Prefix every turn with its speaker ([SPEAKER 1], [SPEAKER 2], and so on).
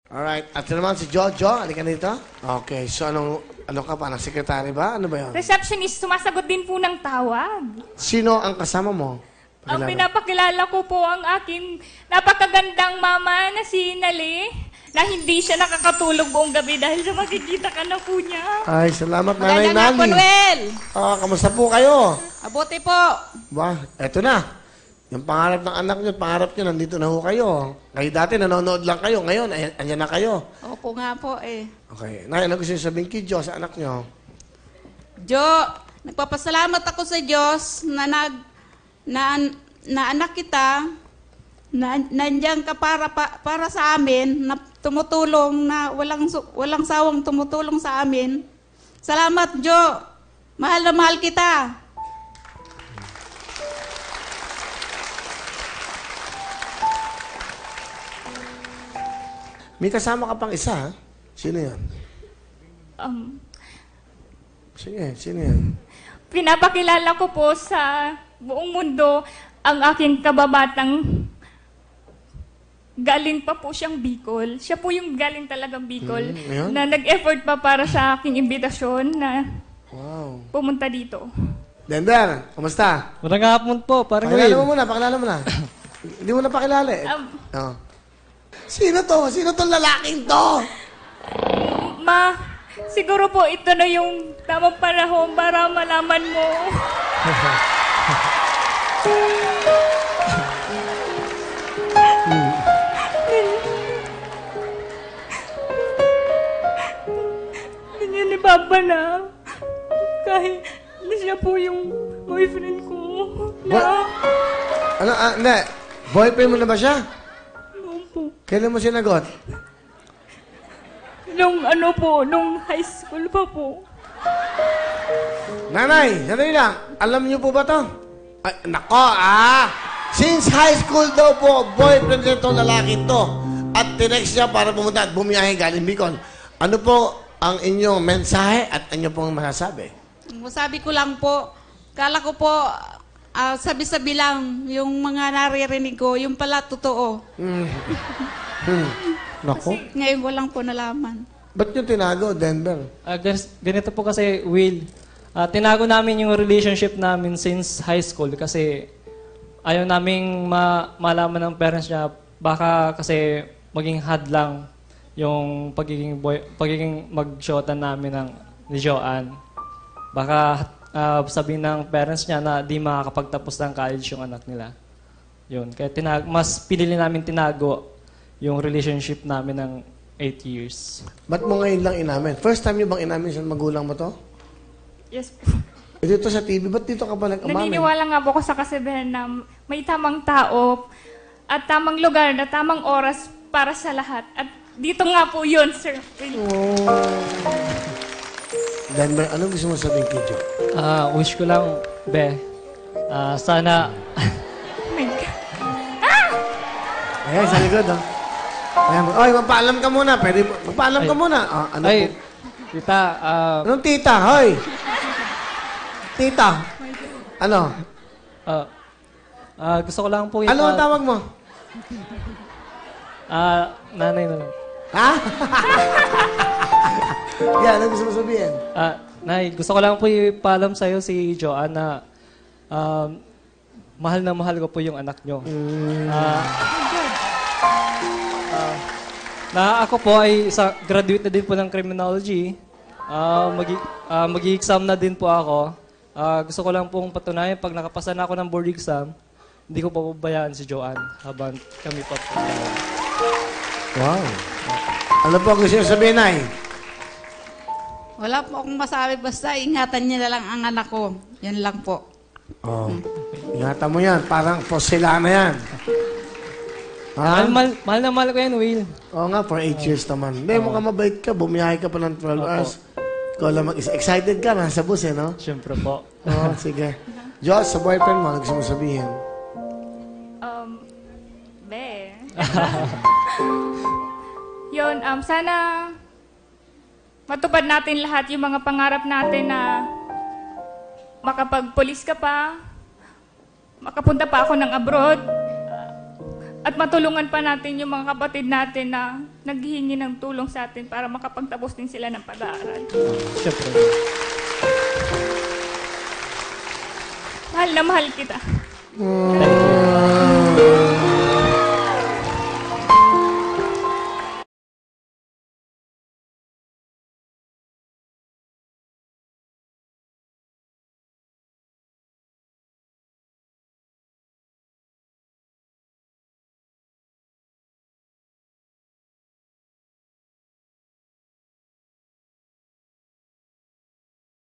[SPEAKER 1] Alright. At naman si Jojo. Halika dito. Okay. So, ano ka pa? Sekretary ba? Ano ba yun?
[SPEAKER 2] Receptionist, sumasagot din po ng tawag.
[SPEAKER 1] Sino ang kasama mo?
[SPEAKER 2] Ang pinapakilala ko po ang aking napakagandang mama na si Nali, na hindi siya nakakatulog buong gabi dahil sa makikita ka na po niya.
[SPEAKER 1] Ay, salamat, Nanay
[SPEAKER 3] Magandang hapon,
[SPEAKER 1] Nali.
[SPEAKER 3] Well.
[SPEAKER 1] Kamusta po kayo?
[SPEAKER 3] Abuti po.
[SPEAKER 1] Ba, eto na. Yung pangarap ng anak nyo, pangarap nyo, nandito na ho kayo. Kayo dati, nanonood lang kayo. Ngayon, andyan na kayo.
[SPEAKER 3] Opo nga po eh.
[SPEAKER 1] Okay. Nay, ano gusto nyo sabihin kay Jo sa anak nyo?
[SPEAKER 3] Jo, nagpapasalamat ako sa Diyos na anak kita, nandiyan ka para sa amin, na tumutulong, na walang sawang tumutulong sa amin. Salamat, Jo. Mahal na mahal kita.
[SPEAKER 1] May kasama ka pang isa, ha? Sino yan? Sige, sino yan?
[SPEAKER 2] Pinapakilala ko po sa buong mundo ang aking kababatang galing pa po siyang Bicol. Siya po yung galing talagang Bicol
[SPEAKER 1] Ngayon?
[SPEAKER 2] na nag-effort pa para sa aking imbitasyon na pumunta dito.
[SPEAKER 1] Denver, kamusta?
[SPEAKER 4] Magandang hapon po, parang
[SPEAKER 1] Pakilala mo muna, pakilala mo na. Hindi mo na pakilala eh. Sino to? Sino tong lalaking to?
[SPEAKER 2] Siguro po ito na yung tamang panahon para malaman mo. Hindi ni Papa na kahit na siya po yung boyfriend ko.
[SPEAKER 1] Hindi. Boyfriend mo na ba siya?
[SPEAKER 2] Opo.
[SPEAKER 1] Kailan mo sinagot?
[SPEAKER 2] Nung high school pa po.
[SPEAKER 1] Nanay, sandali lang. Alam niyo po ba to? Ay, nako, Since high school daw po, boyfriend nitong lalaki to. At tinext niya para pumunta at bumiyahe galing Bicol. Ano po ang inyong mensahe at ano pong masasabi?
[SPEAKER 3] Sabi ko lang po, kala ko po, sabi-sabi lang yung mga naririnig ko, yung pala totoo.
[SPEAKER 1] Nako.
[SPEAKER 3] Ngayon ko lang po nalaman.
[SPEAKER 1] Ba't nyo tinago, Denver?
[SPEAKER 4] ganito po kasi, Will. Tinago namin yung relationship namin since high school kasi ayaw naming malaman ng parents niya. Baka kasi maging hadlang yung pagiging mag-shotan namin ni Joanne. Baka sabihin ng parents niya na di makakapagtapos ng college yung anak nila. Yun. Kaya mas pinili namin tinago yung relationship namin ng 8 years.
[SPEAKER 1] Ba't mo ngayon lang inamin? First time nyo bang inamin sa magulang mo to?
[SPEAKER 2] Yes po.
[SPEAKER 1] Dito sa TV, ba't dito ka ba nag-amamin?
[SPEAKER 2] Naniniwala nga po ako sa kasabihan na may tamang tao at tamang lugar na tamang oras para sa lahat. At dito nga po yun, sir.
[SPEAKER 1] Denver, anong gusto mo sabihin kay Jo?
[SPEAKER 4] Wish ko lang, Be, sana...
[SPEAKER 2] Oh my God.
[SPEAKER 1] Ayan, sa likod, Ayan, oy, magpaalam ka muna. Pwede, magpaalam ka muna. Ano
[SPEAKER 4] Ay,
[SPEAKER 1] po?
[SPEAKER 4] tita,
[SPEAKER 1] Anong tita? Hoy! Tita! Ano?
[SPEAKER 4] gusto ko lang po
[SPEAKER 1] Ano ang tawag mo?
[SPEAKER 4] Nanay na lang.
[SPEAKER 1] Ha? Yan, ano gusto mo sabihin?
[SPEAKER 4] Nay, gusto ko lang po ipaalam sa'yo si Joanne na mahal na mahal ko po yung anak nyo. Na ako po ay graduate na din po ng criminology. Mag-i-exam na din po ako. Gusto ko lang pong patunayan, pag nakapasa na ako ng board exam, hindi ko papabayaan si Joanne habang kami pa po.
[SPEAKER 1] Wow. Ano po gusto niyo sabihin, Nay?
[SPEAKER 3] Wala po akong masabi, basta ingatan niya na lang ang anak ko. Yan lang po.
[SPEAKER 1] Ingatan mo yan. Parang porcelana yan.
[SPEAKER 4] Mahal na mahal ko yan, Will.
[SPEAKER 1] Oo nga, for 8 years naman. Hindi, mukhang mabait ka. Bumiyahe ka pa ng 12 hours. Ikaw lang excited ka, nasa bus no?
[SPEAKER 4] Siyempre po.
[SPEAKER 1] Sige. Josh, sa boyfriend mo, ano gusto mo sabihin?
[SPEAKER 2] Be. Yun, sana matupad natin lahat yung mga pangarap natin na makapag-police ka pa, makapunta pa ako ng abroad, at matulungan pa natin yung mga kapatid natin na naghihingi ng tulong sa atin para makapagtapos din sila ng pag-aaral.
[SPEAKER 4] Siyempre.
[SPEAKER 2] Mahal na mahal kita.
[SPEAKER 4] Thank you.